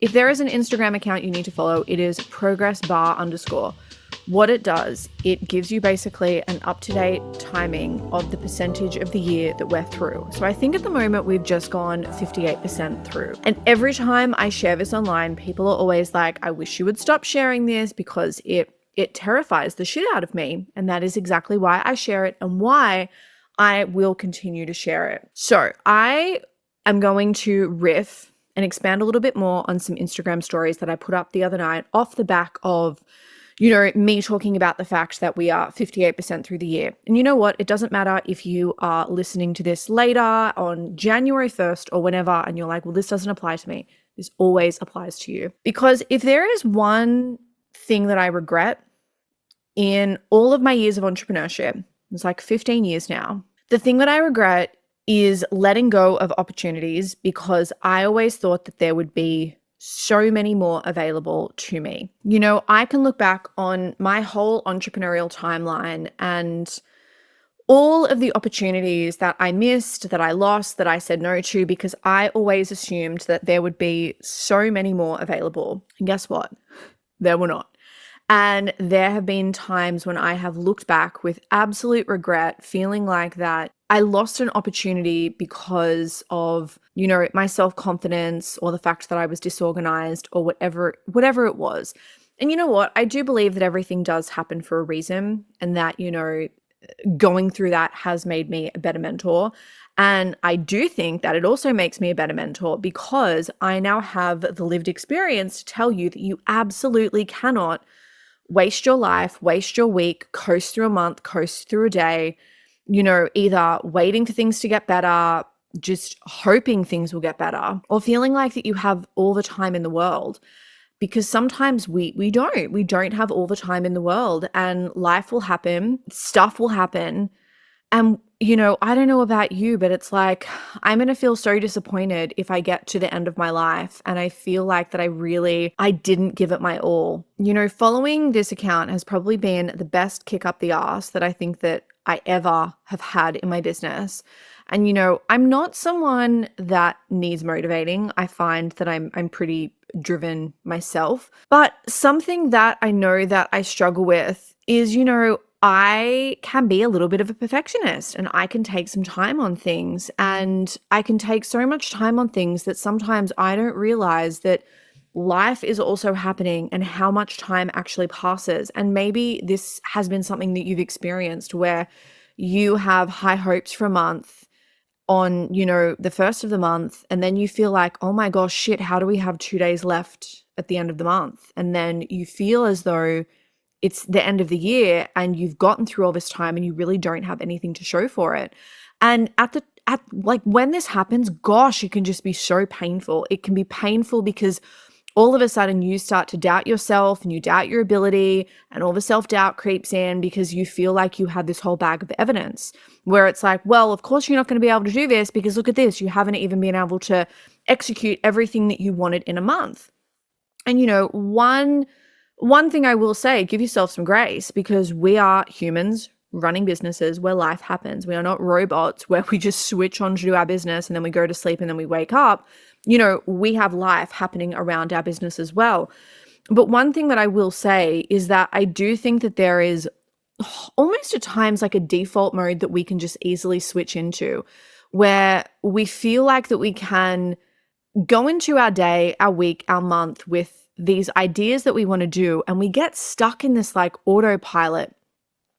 If there is an Instagram account you need to follow, it is progressbar_. What it does, it gives you basically an up-to-date timing of the percentage of the year that we're through. So I think at the moment we've just gone 58% through. And every time I share this online, people are always like, I wish you would stop sharing this because it terrifies the shit out of me. And that is exactly why I share it and why I will continue to share it. So I am going to riff and expand a little bit more on some Instagram stories that I put up the other night off the back of, me talking about the fact that we are 58% through the year. And you know what? It doesn't matter if you are listening to this later on January 1st or whenever, and you're like, well, this doesn't apply to me. This always applies to you. Because if there is one thing that I regret in all of my years of entrepreneurship, it's like 15 years now, the thing that I regret is letting go of opportunities because I always thought that there would be so many more available to me. I can look back on my whole entrepreneurial timeline and all of the opportunities that I missed, that I lost, that I said no to, because I always assumed that there would be so many more available. And guess what? There were not. And there have been times when I have looked back with absolute regret, feeling like that I lost an opportunity because of, my self-confidence or the fact that I was disorganized or whatever it was. And you know what? I do believe that everything does happen for a reason and that, going through that has made me a better mentor. And I do think that it also makes me a better mentor because I now have the lived experience to tell you that you absolutely cannot waste your life, waste your week, coast through a month, coast through a day, either waiting for things to get better, just hoping things will get better, or feeling like that you have all the time in the world. Because sometimes we don't have all the time in the world, and life will happen, stuff will happen. And, I don't know about you, but it's like, I'm going to feel so disappointed if I get to the end of my life and I feel like that I didn't give it my all. Following this account has probably been the best kick up the ass that I think that I ever have had in my business. And, I'm not someone that needs motivating. I find that I'm pretty driven myself. But something that I know that I struggle with is, I can be a little bit of a perfectionist and I can take some time on things, and I can take so much time on things that sometimes I don't realize that life is also happening and how much time actually passes. And maybe this has been something that you've experienced where you have high hopes for a month on, the first of the month, and then you feel like, oh my gosh, shit, how do we have 2 days left at the end of the month? And then you feel as though it's the end of the year and you've gotten through all this time and you really don't have anything to show for it. And when this happens, gosh, it can just be so painful. It can be painful because all of a sudden you start to doubt yourself and you doubt your ability, and all the self-doubt creeps in because you feel like you had this whole bag of evidence where it's like, well, of course you're not going to be able to do this because look at this, you haven't even been able to execute everything that you wanted in a month. And one thing I will say, give yourself some grace, because we are humans running businesses where life happens. We are not robots where we just switch on to do our business and then we go to sleep and then we wake up. We have life happening around our business as well. But one thing that I will say is that I do think that there is almost at times like a default mode that we can just easily switch into, where we feel like that we can go into our day, our week, our month with these ideas that we want to do, and we get stuck in this like autopilot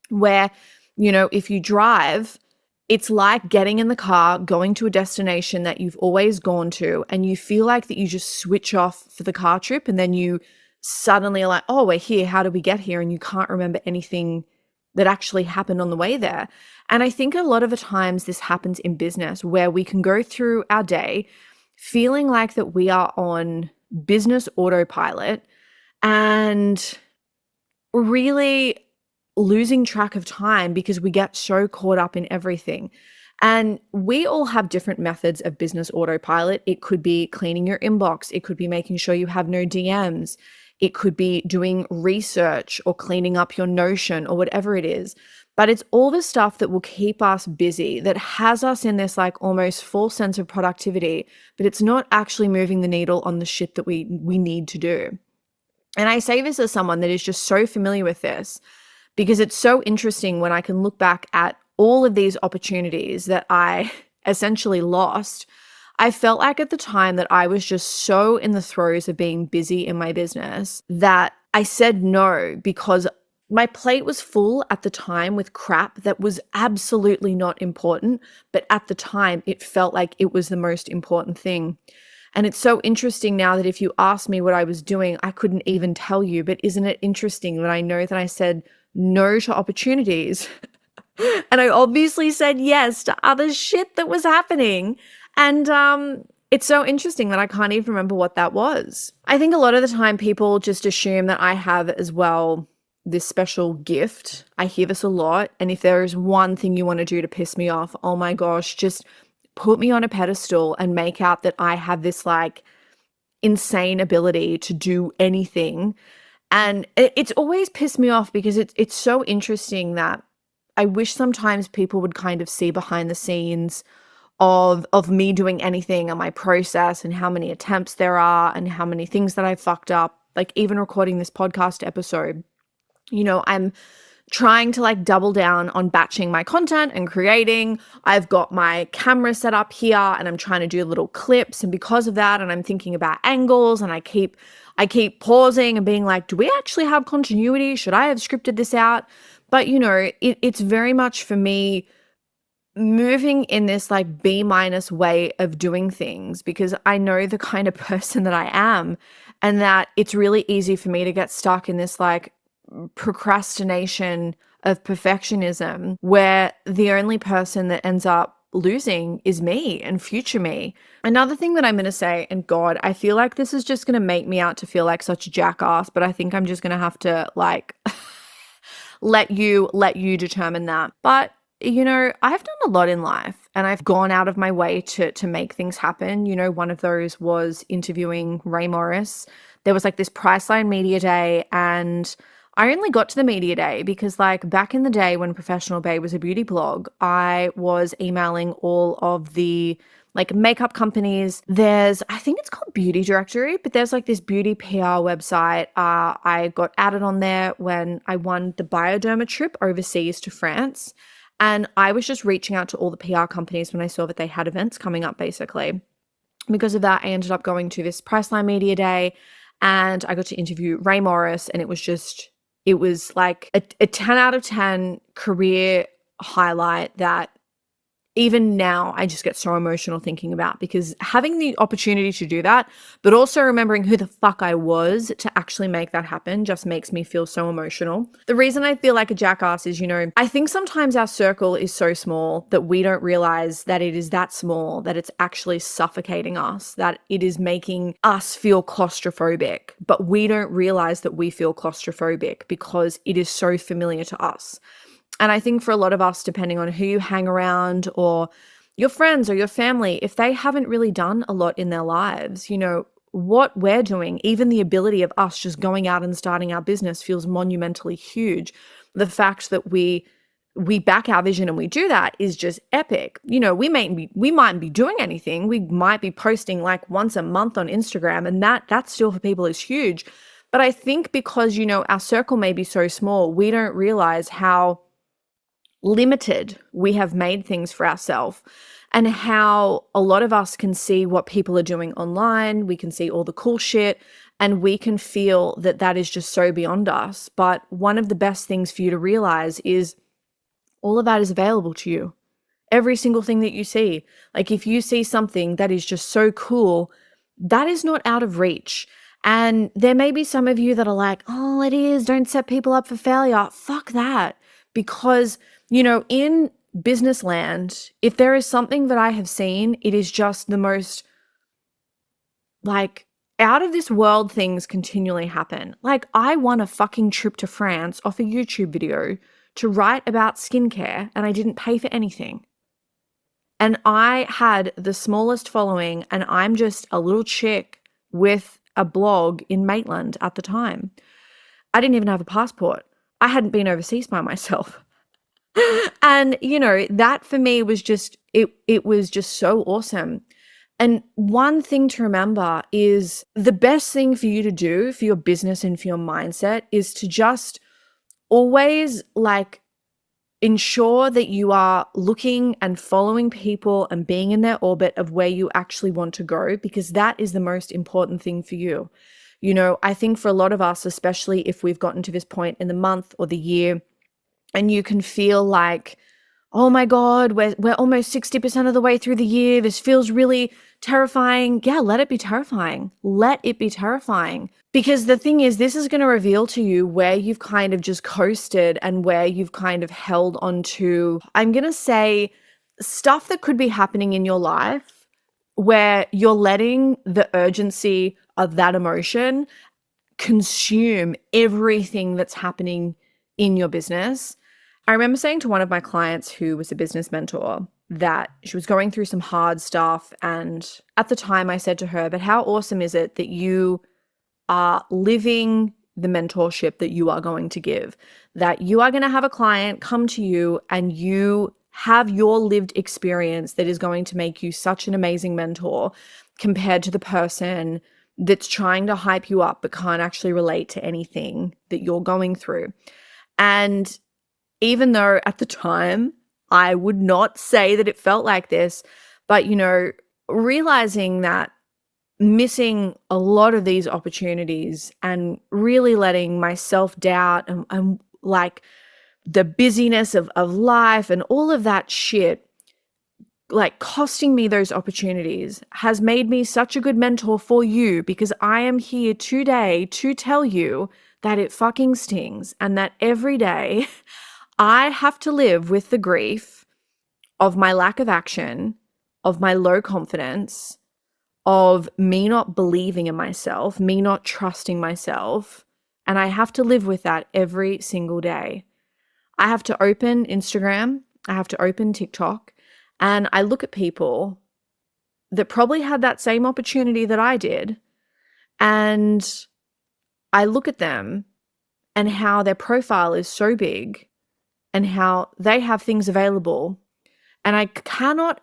where, if you drive, it's like getting in the car, going to a destination that you've always gone to, and you feel like that you just switch off for the car trip, and then you suddenly are like, oh, we're here, how did we get here? And you can't remember anything that actually happened on the way there. And I think a lot of the times this happens in business, where we can go through our day feeling like that we are on business autopilot and really losing track of time because we get so caught up in everything. And we all have different methods of business autopilot. It could be cleaning your inbox. It could be making sure you have no DMs. It could be doing research or cleaning up your Notion or whatever it is. But it's all the stuff that will keep us busy, that has us in this like almost false sense of productivity, but it's not actually moving the needle on the shit that we need to do. And I say this as someone that is just so familiar with this because it's so interesting when I can look back at all of these opportunities that I essentially lost. I felt like at the time that I was just so in the throes of being busy in my business that I said no because my plate was full at the time with crap that was absolutely not important. But at the time, it felt like it was the most important thing. And it's so interesting now that if you asked me what I was doing, I couldn't even tell you. But isn't it interesting that I know that I said no to opportunities and I obviously said yes to other shit that was happening. And it's so interesting that I can't even remember what that was. I think a lot of the time people just assume that I have as well this special gift. I hear this a lot. And if there is one thing you want to do to piss me off, oh my gosh, just put me on a pedestal and make out that I have this like insane ability to do anything. And it's always pissed me off because it's so interesting that I wish sometimes people would kind of see behind the scenes of me doing anything and my process and how many attempts there are and how many things that I fucked up. Like even recording this podcast episode, I'm trying to like double down on batching my content and creating. I've got my camera set up here and I'm trying to do little clips. And because of that, and I'm thinking about angles and I keep pausing and being like, do we actually have continuity? Should I have scripted this out? But it's very much for me moving in this like B- way of doing things because I know the kind of person that I am and that it's really easy for me to get stuck in this like procrastination of perfectionism where the only person that ends up losing is me and future me. Another thing that I'm going to say, and God, I feel like this is just going to make me out to feel like such a jackass, but I think I'm just going to have to like let you determine that. But I've done a lot in life and I've gone out of my way to make things happen. One of those was interviewing Ray Morris. There was like this Priceline Media Day and I only got to the media day because like back in the day when Professional Bae was a beauty blog, I was emailing all of the like makeup companies. I think it's called Beauty Directory, but there's like this beauty PR website. I got added on there when I won the Bioderma trip overseas to France. And I was just reaching out to all the PR companies when I saw that they had events coming up, basically. Because of that, I ended up going to this Priceline Media Day and I got to interview Ray Morris. And it was like a 10 out of 10 career highlight that even now I just get so emotional thinking about because having the opportunity to do that, but also remembering who the fuck I was to actually make that happen just makes me feel so emotional. The reason I feel like a jackass is, I think sometimes our circle is so small that we don't realize that it is that small, that it's actually suffocating us, that it is making us feel claustrophobic, but we don't realize that we feel claustrophobic because it is so familiar to us. And I think for a lot of us, depending on who you hang around or your friends or your family, if they haven't really done a lot in their lives, what we're doing, even the ability of us just going out and starting our business feels monumentally huge. The fact that we back our vision and we do that is just epic. We mightn't be doing anything. We might be posting like once a month on Instagram and that still for people is huge. But I think because, our circle may be so small, we don't realize how limited we have made things for ourselves and how a lot of us can see what people are doing online. We can see all the cool shit and we can feel that is just so beyond us. But one of the best things for you to realize is all of that is available to you. Every single thing that you see. Like if you see something that is just so cool, that is not out of reach. And there may be some of you that are like, oh, it is. Don't set people up for failure. Fuck that. Because in business land, if there is something that I have seen, it is just the most like out of this world things continually happen. Like I won a fucking trip to France off a YouTube video to write about skincare and I didn't pay for anything. And I had the smallest following and I'm just a little chick with a blog in Maitland at the time. I didn't even have a passport. I hadn't been overseas by myself. And, that for me was just it was just so awesome. And one thing to remember is the best thing for you to do for your business and for your mindset is to just always ensure that you are looking and following people and being in their orbit of where you actually want to go, because that is the most important thing for you. I think for a lot of us, especially if we've gotten to this point in the month or the year, and you can feel like, oh my God, we're almost 60% of the way through the year. This feels really terrifying. Yeah, let it be terrifying. Let it be terrifying. Because the thing is, this is going to reveal to you where you've kind of just coasted and where you've kind of held on to, I'm going to say, stuff that could be happening in your life where you're letting the urgency of that emotion consume everything that's happening in your business. I remember saying to one of my clients who was a business mentor that she was going through some hard stuff. And at the time I said to her, but how awesome is it that you are living the mentorship that you are going to give, that you are going to have a client come to you and you have your lived experience that is going to make you such an amazing mentor compared to the person that's trying to hype you up but can't actually relate to anything that you're going through. And even though at the time I would not say that it felt like this, but, realizing that missing a lot of these opportunities and really letting my self-doubt and like the busyness of life and all of that shit costing me those opportunities has made me such a good mentor for you, because I am here today to tell you that it fucking stings and that every day I have to live with the grief of my lack of action, of my low confidence, of me not believing in myself, me not trusting myself. And I have to live with that every single day. I have to open Instagram, I have to open TikTok, and I look at people that probably had that same opportunity that I did. And I look at them and how their profile is so big and how they have things available. And I cannot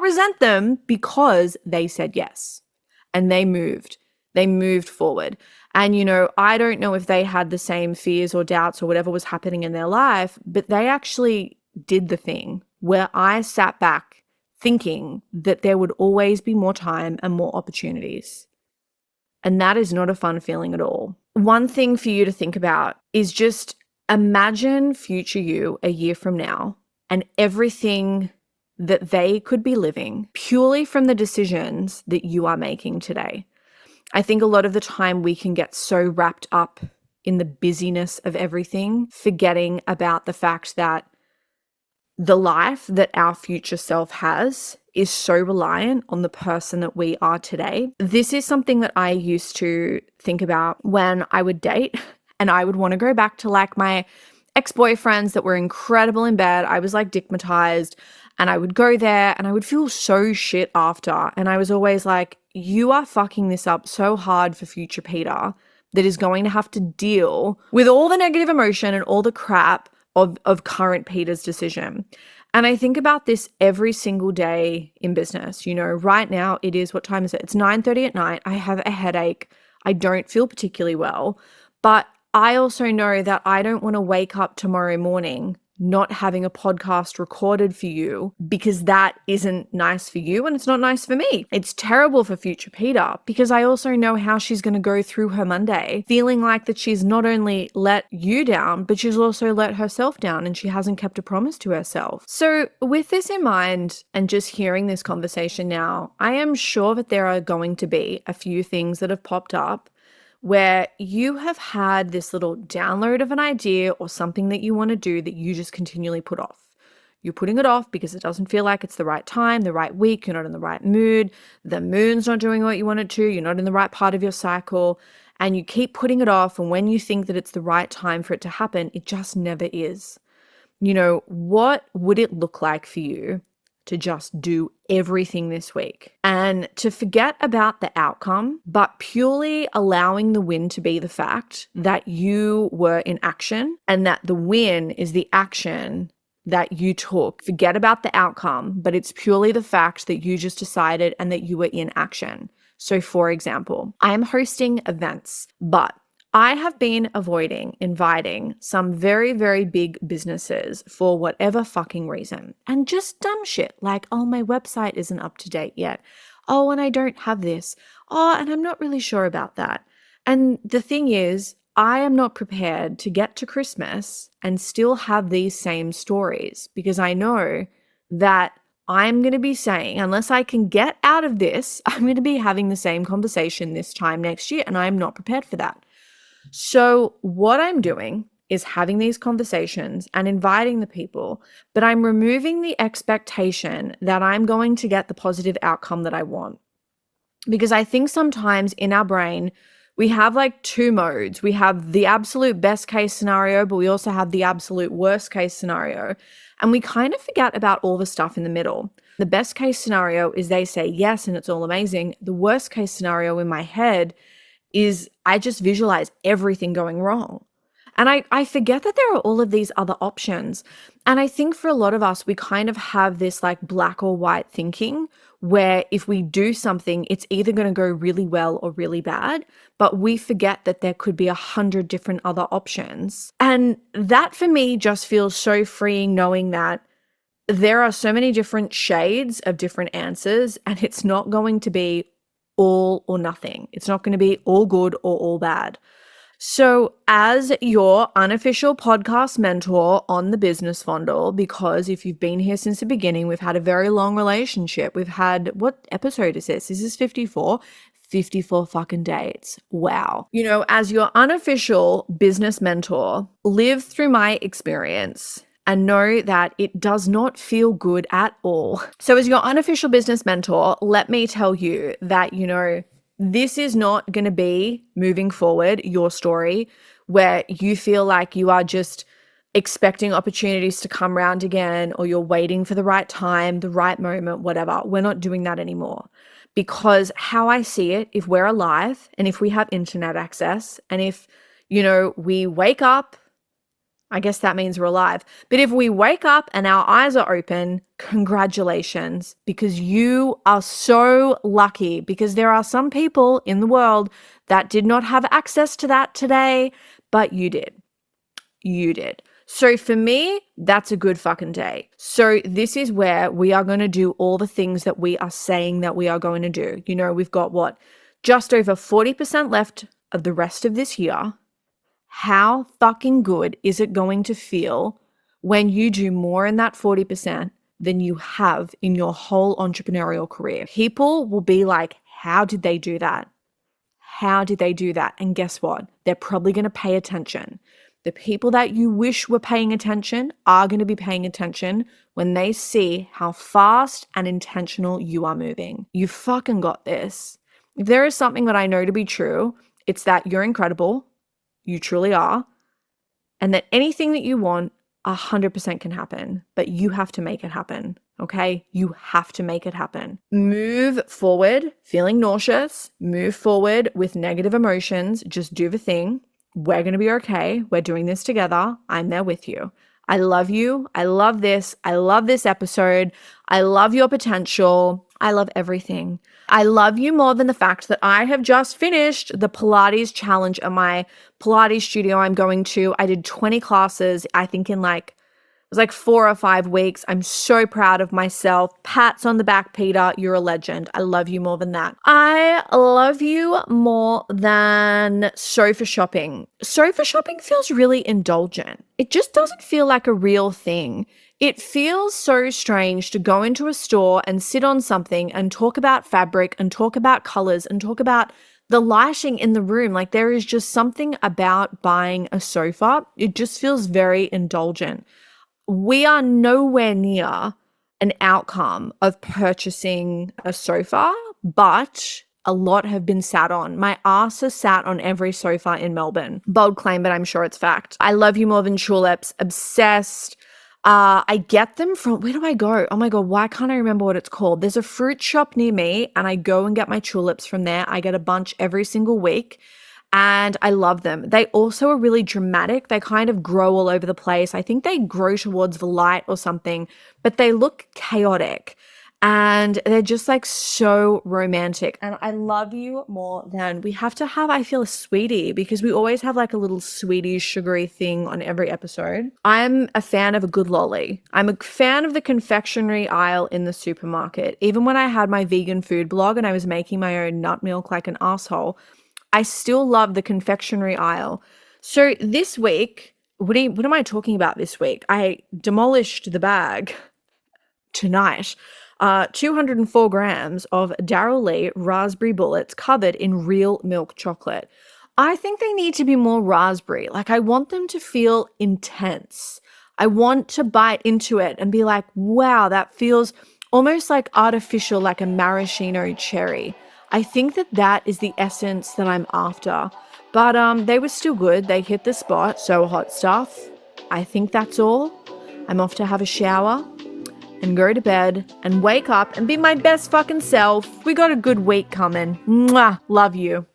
resent them because they said yes and they moved forward. And, I don't know if they had the same fears or doubts or whatever was happening in their life, but they actually did the thing where I sat back thinking that there would always be more time and more opportunities. And that is not a fun feeling at all. One thing for you to think about is just imagine future you a year from now and everything that they could be living purely from the decisions that you are making today. I think a lot of the time we can get so wrapped up in the busyness of everything, forgetting about the fact that the life that our future self has is so reliant on the person that we are today. This is something that I used to think about when I would date, and I would want to go back to my ex-boyfriends that were incredible in bed. I was dickmatized, and I would go there and I would feel so shit after. And I was always like, you are fucking this up so hard for future Peter that is going to have to deal with all the negative emotion and all the crap of current Peter's decision. And I think about this every single day in business. Right now it is, what time is it? It's 9:30 at night. I have a headache. I don't feel particularly well, but I also know that I don't want to wake up tomorrow morning not having a podcast recorded for you, because that isn't nice for you and it's not nice for me. It's terrible for future Peter, because I also know how she's going to go through her Monday feeling like that she's not only let you down, but she's also let herself down and she hasn't kept a promise to herself. So with this in mind and just hearing this conversation now, I am sure that there are going to be a few things that have popped up where you have had this little download of an idea or something that you want to do that you just continually put off. You're putting it off because it doesn't feel like it's the right time, the right week, you're not in the right mood, the moon's not doing what you want it to, you're not in the right part of your cycle, and you keep putting it off, and when you think that it's the right time for it to happen, it just never is. What would it look like for you to just do everything this week and to forget about the outcome, but purely allowing the win to be the fact that you were in action and that the win is the action that you took. Forget about the outcome, but it's purely the fact that you just decided and that you were in action. So for example, I am hosting events, but I have been avoiding inviting some very, very big businesses for whatever fucking reason. And just dumb shit like, oh, my website isn't up to date yet. Oh, and I don't have this. Oh, and I'm not really sure about that. And the thing is, I am not prepared to get to Christmas and still have these same stories because I know that I'm going to be saying, unless I can get out of this, I'm going to be having the same conversation this time next year, and I'm not prepared for that. So what I'm doing is having these conversations and inviting the people, but I'm removing the expectation that I'm going to get the positive outcome that I want. Because I think sometimes in our brain, we have like two modes. We have the absolute best case scenario, but we also have the absolute worst case scenario. And we kind of forget about all the stuff in the middle. The best case scenario is they say yes and it's all amazing. The worst case scenario in my head is I just visualize everything going wrong. And I forget that there are all of these other options. And I think for a lot of us, we kind of have this like black or white thinking where if we do something, it's either going to go really well or really bad, but we forget that there could be 100 different other options. And that for me just feels so freeing, knowing that there are so many different shades of different answers, and it's not going to be all or nothing. It's not going to be all good or all bad. So as your unofficial podcast mentor on the business Fondle, because if you've been here since the beginning, we've had a very long relationship. We've had, what episode is this? Is this 54? 54 fucking dates. Wow. You know, as your unofficial business mentor, live through my experience and know that it does not feel good at all. So as your unofficial business mentor, let me tell you that, you know, this is not going to be moving forward your story where you feel like you are just expecting opportunities to come around again, or you're waiting for the right time, the right moment, whatever. We're not doing that anymore. Because how I see it, if we're alive and if we have internet access and if, you know, we wake up, I guess that means we're alive. But if we wake up and our eyes are open, congratulations, because you are so lucky, because there are some people in the world that did not have access to that today, but you did. You did. So for me, that's a good fucking day. So this is where we are going to do all the things that we are saying that we are going to do. You know, we've got what? Just over 40% left of the rest of this year. How fucking good is it going to feel when you do more in that 40% than you have in your whole entrepreneurial career? People will be like, how did they do that? How did they do that? And guess what? They're probably going to pay attention. The people that you wish were paying attention are going to be paying attention when they see how fast and intentional you are moving. You fucking got this. If there is something that I know to be true, it's that you're incredible. You truly are. And that anything that you want, 100% can happen, but you have to make it happen. Okay? You have to make it happen. Move forward feeling nauseous. Move forward with negative emotions. Just do the thing. We're going to be okay. We're doing this together. I'm there with you. I love you. I love this. I love this episode. I love your potential. I love everything. I love you more than the fact that I have just finished the Pilates challenge at my Pilates studio I'm going to. I did 20 classes, I think in like, it was like 4 or 5 weeks. I'm so proud of myself. Pats on the back, Peter. You're a legend. I love you more than that. I love you more than sofa shopping. Sofa shopping feels really indulgent. It just doesn't feel like a real thing. It feels so strange to go into a store and sit on something and talk about fabric and talk about colors and talk about the lighting in the room. Like there is just something about buying a sofa. It just feels very indulgent. We are nowhere near an outcome of purchasing a sofa, but a lot have been sat on. My ass has sat on every sofa in Melbourne. Bold claim, but I'm sure it's fact. I love you more than tulips. Obsessed. I get them from, where do I go? Oh my God, why can't I remember what it's called? There's a fruit shop near me and I go and get my tulips from there. I get a bunch every single week and I love them. They also are really dramatic. They kind of grow all over the place. I think they grow towards the light or something, but they look chaotic and they're just like so romantic. And I love you more than we have to have, I feel, a sweetie because we always have like a little sweetie sugary thing on every episode. I'm a fan of a good lolly. I'm a fan of the confectionery aisle in the supermarket. Even when I had my vegan food blog and I was making my own nut milk like an asshole, I still love the confectionery aisle. So this week, what am I talking about this week? I demolished the bag tonight. 204 grams of Darryl Lee raspberry bullets covered in real milk chocolate. I think they need to be more raspberry. Like, I want them to feel intense. I want to bite into it and be like, wow, that feels almost like artificial, like a maraschino cherry. I think that that is the essence that I'm after. But they were still good. They hit the spot. So hot stuff. I think that's all. I'm off to have a shower and go to bed and wake up and be my best fucking self. We got a good week coming. Mwah. Love you.